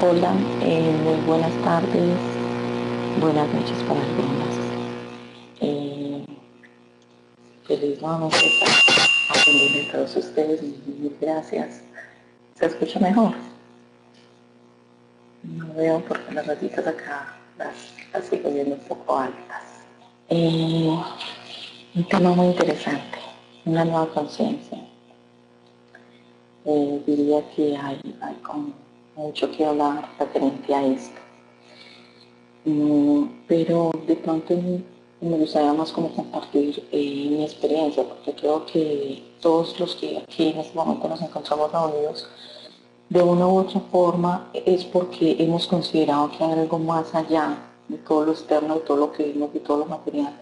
Hola, muy buenas tardes, buenas noches para algunas. Eh, Feliz nuevamente estar aprendiendo de todos ustedes, mil gracias. ¿Se escucha mejor? No veo porque las ratitas acá las sigo viendo un poco altas. Eh, un tema muy interesante, una nueva conciencia. Diría que hay como mucho que hablar referente a esto. Pero de pronto me gustaría más como compartir mi experiencia, porque creo que todos los que aquí en este momento nos encontramos reunidos, de una u otra forma es porque hemos considerado que hay algo más allá de todo lo externo, de todo lo que vemos, de todo lo material,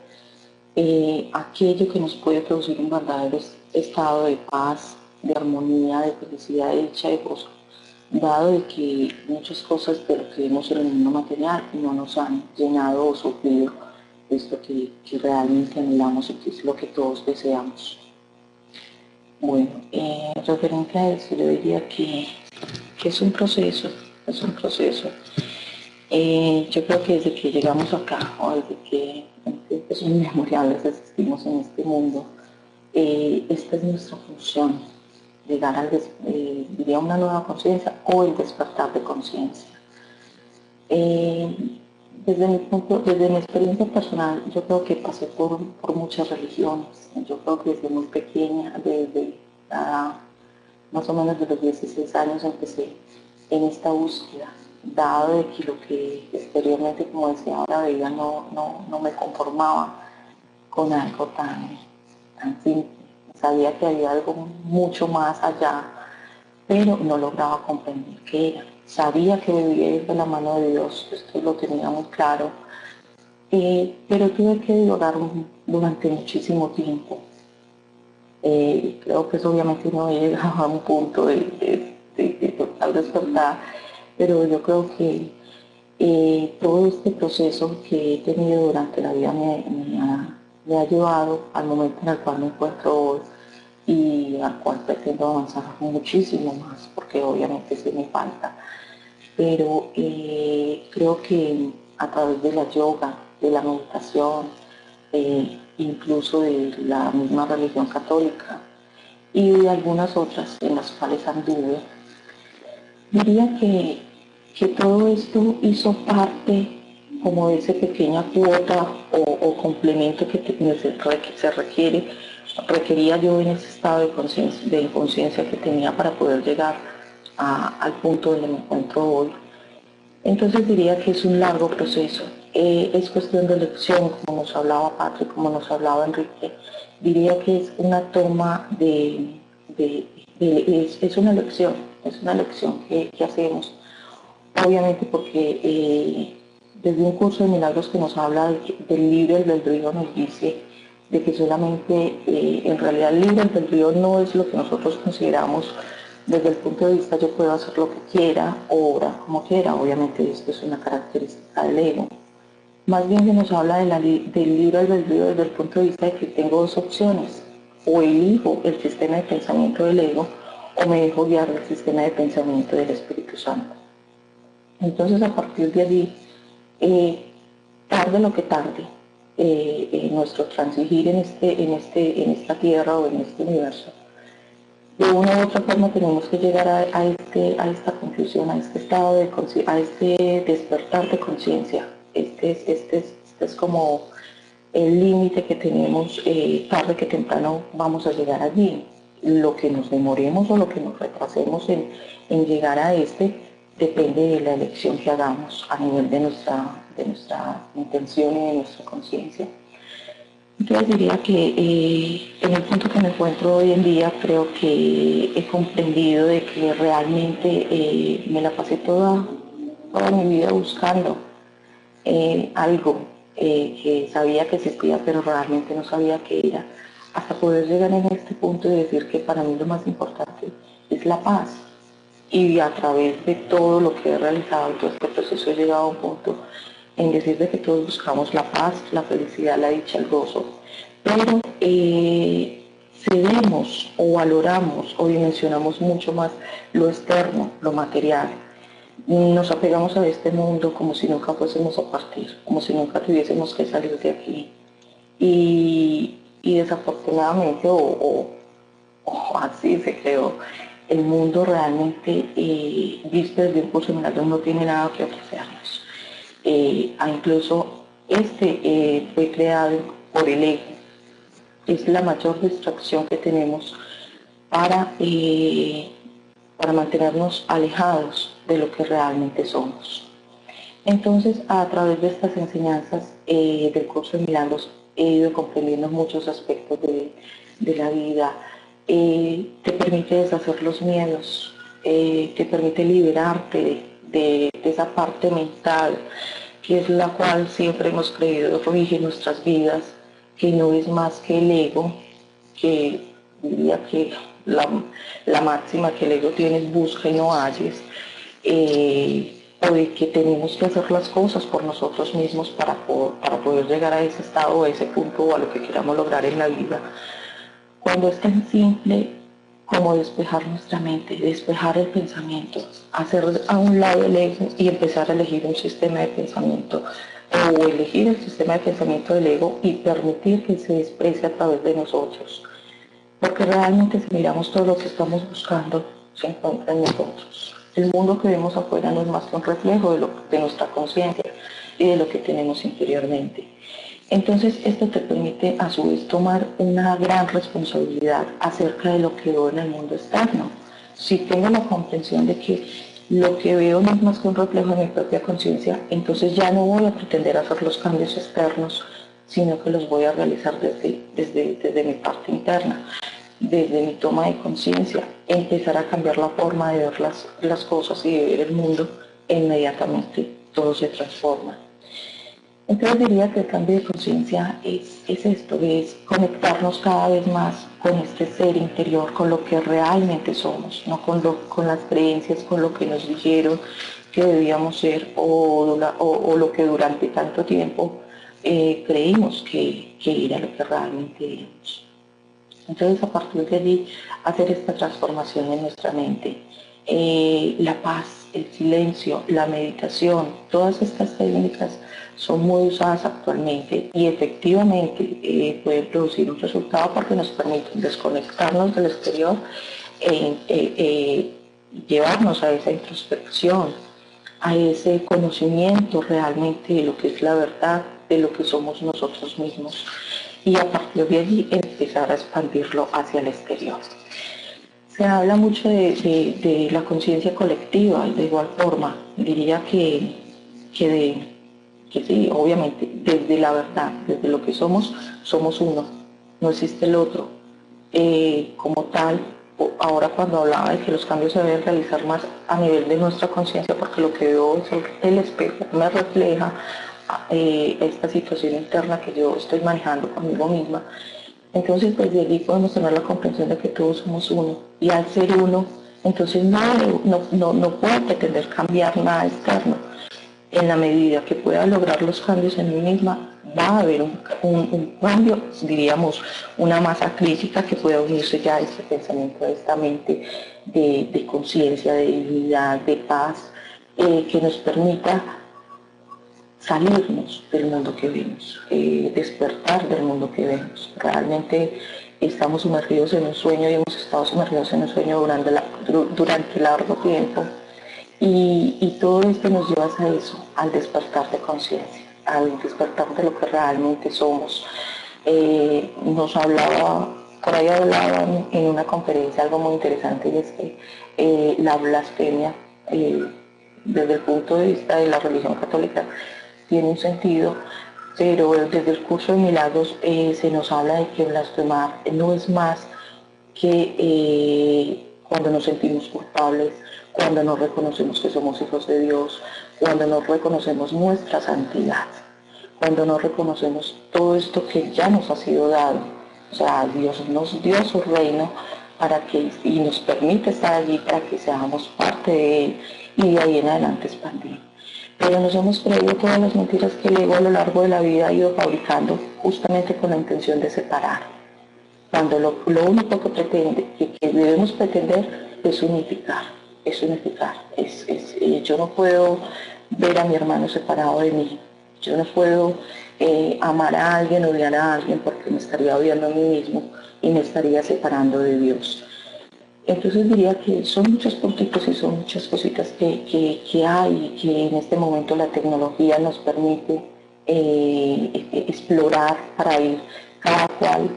aquello que nos puede producir un verdadero estado de paz, de armonía, de felicidad, de dicha, de gozo, dado de que muchas cosas de lo que vemos en el mundo material no nos han llenado o suplido esto que realmente anhelamos y que es lo que todos deseamos. Bueno, referente a eso, yo diría que es un proceso, es un proceso. Yo creo que desde que llegamos acá, o desde que es inmemoriales existimos en este mundo, esta es nuestra función, llegar al, diría, una nueva conciencia o el despertar de conciencia. Desde mi experiencia personal, yo creo que pasé por muchas religiones. Yo creo que desde muy pequeña, más o menos de los 16 años, empecé en esta búsqueda, dado de que lo que exteriormente, como decía ahora, veía no me conformaba con algo tan simple. Sabía que había algo mucho más allá, pero no lograba comprender qué era. Sabía que debía ir de la mano de Dios, esto lo tenía muy claro, pero tuve que divagar durante muchísimo tiempo. Creo que eso obviamente no he llegado a un punto de total despertar, pero yo creo que todo este proceso que he tenido durante la vida me ha llevado al momento en el cual me encuentro hoy y al cual pretendo avanzar muchísimo más, porque obviamente sí me falta. Pero creo que a través de la yoga, de la meditación, incluso de la misma religión católica y de algunas otras en las cuales anduve, diría que todo esto hizo parte como de esa pequeña cuota o complemento que se requería yo en ese estado de inconsciencia que tenía para poder llegar al punto donde me encuentro hoy. Entonces diría que es un largo proceso. Es cuestión de elección, como nos hablaba Patrick, como nos hablaba Enrique. Diría que es una toma es una elección que hacemos. Obviamente porque desde un curso de milagros que nos habla del libre albedrío nos dice de que solamente en realidad el libre albedrío no es lo que nosotros consideramos desde el punto de vista yo puedo hacer lo que quiera, obra como quiera. Obviamente esto es una característica del ego. Más bien se nos habla del libre albedrío desde el punto de vista de que tengo dos opciones: o elijo el sistema de pensamiento del ego o me dejo guiar del sistema de pensamiento del Espíritu Santo. Entonces, a partir de allí, tarde lo que tarde, nuestro transigir en esta tierra o en este universo, de una u otra forma tenemos que llegar a esta conclusión, a este estado a este despertar de conciencia. Este es como el límite que tenemos, tarde que temprano vamos a llegar allí. Lo que nos demoremos o lo que nos retrasemos en llegar a depende de la elección que hagamos a nivel de nuestra intención y de nuestra conciencia. Entonces diría que en el punto que me encuentro hoy en día creo que he comprendido de que realmente me la pasé toda mi vida buscando algo que sabía que existía pero realmente no sabía qué era, hasta poder llegar en este punto y decir que para mí lo más importante es la paz. Y a través de todo lo que he realizado, todo este proceso, he llegado a un punto en decir de que todos buscamos la paz, la felicidad, la dicha, el gozo, pero cedemos o valoramos o dimensionamos mucho más lo externo, lo material. Nos apegamos a este mundo como si nunca fuésemos a partir, como si nunca tuviésemos que salir de aquí. Y desafortunadamente, o así se creó, el mundo realmente, visto desde un curso de milagros, no tiene nada que ofrecernos. Incluso fue creado por el ego. Es la mayor distracción que tenemos para mantenernos alejados de lo que realmente somos. Entonces, a través de estas enseñanzas del curso de milagros, he ido comprendiendo muchos aspectos de la vida. Te permite deshacer los miedos, te permite liberarte de esa parte mental, que es la cual siempre hemos creído rige nuestras vidas, que no es más que el ego, que diría que la máxima que el ego tiene es busca y no halles, o de que tenemos que hacer las cosas por nosotros mismos para poder llegar a ese estado, a ese punto o a lo que queramos lograr en la vida. Cuando es tan simple como despejar nuestra mente, despejar el pensamiento, hacer a un lado el ego y empezar a elegir un sistema de pensamiento, o elegir el sistema de pensamiento del ego y permitir que se exprese a través de nosotros. Porque realmente si miramos todo lo que estamos buscando, se encuentra en nosotros. El mundo que vemos afuera no es más que un reflejo de nuestra conciencia y de lo que tenemos interiormente. Entonces esto te permite a su vez tomar una gran responsabilidad acerca de lo que veo en el mundo externo. Si tengo la comprensión de que lo que veo no es más que un reflejo de mi propia conciencia, entonces ya no voy a pretender hacer los cambios externos, sino que los voy a realizar desde mi parte interna, desde mi toma de conciencia, empezar a cambiar la forma de ver las cosas y de ver el mundo, e inmediatamente todo se transforma. Entonces diría que el cambio de conciencia es esto, es conectarnos cada vez más con este ser interior, con lo que realmente somos, no con las creencias, con lo que nos dijeron que debíamos ser o lo que durante tanto tiempo creímos que era lo que realmente éramos. Entonces, a partir de allí, hacer esta transformación en nuestra mente. La paz, el silencio, la meditación, todas estas técnicas son muy usadas actualmente y efectivamente pueden producir un resultado porque nos permiten desconectarnos del exterior e llevarnos a esa introspección, a ese conocimiento realmente de lo que es la verdad, de lo que somos nosotros mismos, y a partir de allí empezar a expandirlo hacia el exterior. Se habla mucho de la conciencia colectiva, de igual forma, diría que sí, obviamente, desde la verdad, desde lo que somos, somos uno, no existe el otro. Como tal, ahora cuando hablaba de que los cambios se deben realizar más a nivel de nuestra conciencia, porque lo que veo es el espejo, me refleja esta situación interna que yo estoy manejando conmigo misma. Entonces desde allí podemos tener la comprensión de que todos somos uno, y al ser uno, entonces no puedo pretender cambiar nada externo. En la medida que pueda lograr los cambios en mí misma, va a haber un cambio, diríamos, una masa crítica que pueda unirse ya a este pensamiento, a esta mente de conciencia, de dignidad, de paz, que nos permita salirnos del mundo que vemos, despertar del mundo que vemos. Realmente estamos sumergidos en un sueño y hemos estado sumergidos en un sueño durante largo tiempo. Y todo esto nos lleva a eso, al despertar de conciencia, al despertar de lo que realmente somos. Nos hablaba, por ahí hablaban en una conferencia algo muy interesante, y es que la blasfemia, desde el punto de vista de la religión católica, tiene un sentido, pero desde el curso de milagros se nos habla de que blasfemar no es más que cuando nos sentimos culpables, cuando no reconocemos que somos hijos de Dios, cuando no reconocemos nuestra santidad, cuando no reconocemos todo esto que ya nos ha sido dado. O sea, Dios nos dio su reino y nos permite estar allí para que seamos parte de Él y de ahí en adelante expandir. Pero nos hemos creído todas las mentiras que el ego a lo largo de la vida ha ido fabricando justamente con la intención de separar. Cuando lo único que debemos pretender es unificar, yo no puedo ver a mi hermano separado de mí, yo no puedo amar a alguien, odiar a alguien, porque me estaría odiando a mí mismo y me estaría separando de Dios. Entonces diría que son muchos puntitos y son muchas cositas que hay y que en este momento la tecnología nos permite explorar para ir cada cual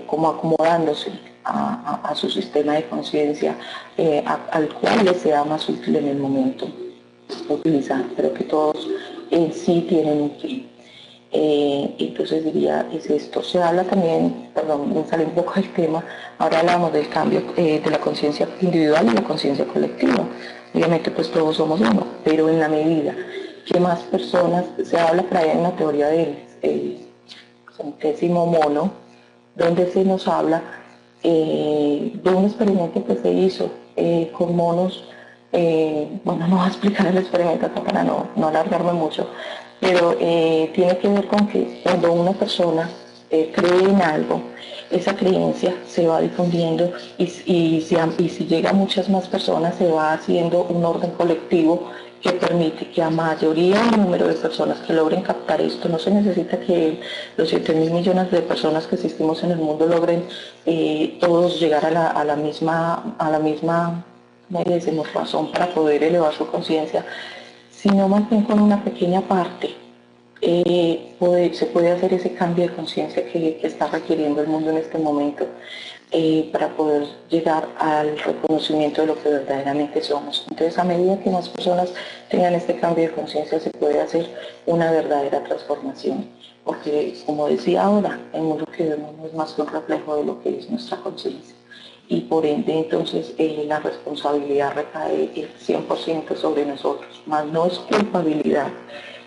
como acomodándose a su sistema de conciencia al cual le sea más útil en el momento utilizar, pero que todos en sí tienen un fin. Entonces diría, es esto. Se habla también, perdón, me sale un poco del tema, ahora hablamos del cambio de la conciencia individual y la conciencia colectiva. Obviamente pues todos somos uno, pero en la medida que más personas, se habla por ahí en una teoría del centésimo mono, donde se nos habla de un experimento que se hizo con monos. Bueno, no voy a explicar el experimento acá para no alargarme mucho, pero tiene que ver con que cuando una persona cree en algo, esa creencia se va difundiendo y si llega a muchas más personas se va haciendo un orden colectivo que permite que a mayoría del número de personas que logren captar esto, no se necesita que los 7.000 millones de personas que existimos en el mundo logren todos llegar a la misma, como decimos, razón para poder elevar su conciencia, sino más bien con una pequeña parte se puede hacer ese cambio de conciencia que está requiriendo el mundo en este momento para poder llegar al reconocimiento de lo que verdaderamente somos. Entonces, a medida que más personas tengan este cambio de conciencia, se puede hacer una verdadera transformación. Porque, como decía ahora, el mundo que vemos no es más que un reflejo de lo que es nuestra conciencia. Y por ende, entonces, la responsabilidad recae el 100% sobre nosotros, más no es culpabilidad.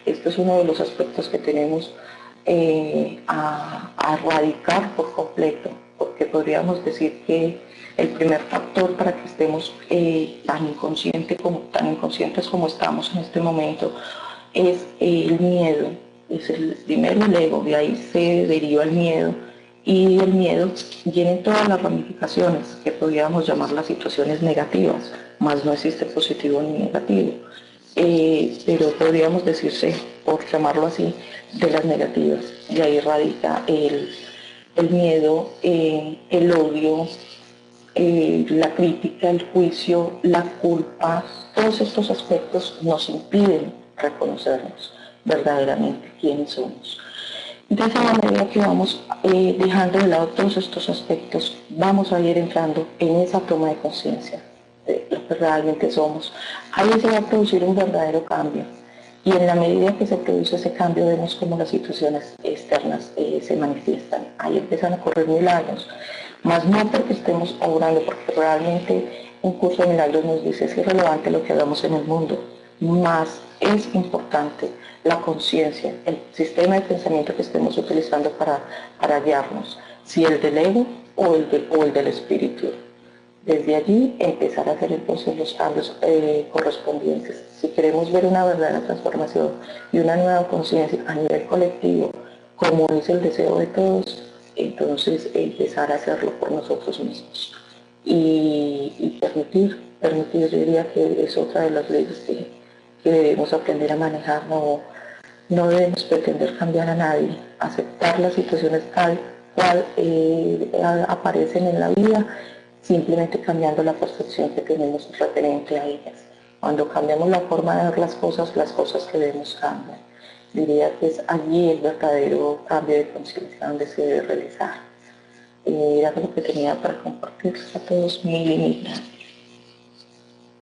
Esto es uno de los aspectos que tenemos a erradicar por completo, porque podríamos decir que el primer factor para que estemos tan inconscientes como estamos en este momento es el miedo. Es primero el ego, de ahí se deriva el miedo, y el miedo tiene todas las ramificaciones que podríamos llamar las situaciones negativas, más no existe positivo ni negativo. Pero podríamos decirse, por llamarlo así, de las negativas. Y ahí radica el miedo, el odio, la crítica, el juicio, la culpa. Todos estos aspectos nos impiden reconocernos verdaderamente quiénes somos. Entonces, a la medida que vamos dejando de lado todos estos aspectos, vamos a ir entrando en esa toma de conciencia de lo que realmente somos. Ahí se va a producir un verdadero cambio. Y en la medida que se produce ese cambio, vemos cómo las situaciones externas se manifiestan. Ahí empiezan a correr milagros. Más no porque estemos obrando, porque realmente un curso de milagros nos dice es irrelevante lo que hagamos en el mundo. Más es importante la conciencia, el sistema de pensamiento que estemos utilizando para guiarnos, si el del ego o el del espíritu. Desde allí empezar a hacer entonces los cambios correspondientes. Si queremos ver una verdadera transformación y una nueva conciencia a nivel colectivo, como es el deseo de todos, entonces empezar a hacerlo por nosotros mismos. Y permitir, yo diría que es otra de las leyes que debemos aprender a manejar. No debemos pretender cambiar a nadie, aceptar las situaciones tal cual aparecen en la vida, simplemente cambiando la percepción que tenemos referente a ellas. Cuando cambiamos la forma de ver las cosas que vemos cambian. Diría que es allí el verdadero cambio de conciencia donde se debe realizar. Era lo que tenía para compartir a todos. Mil y mil gracias.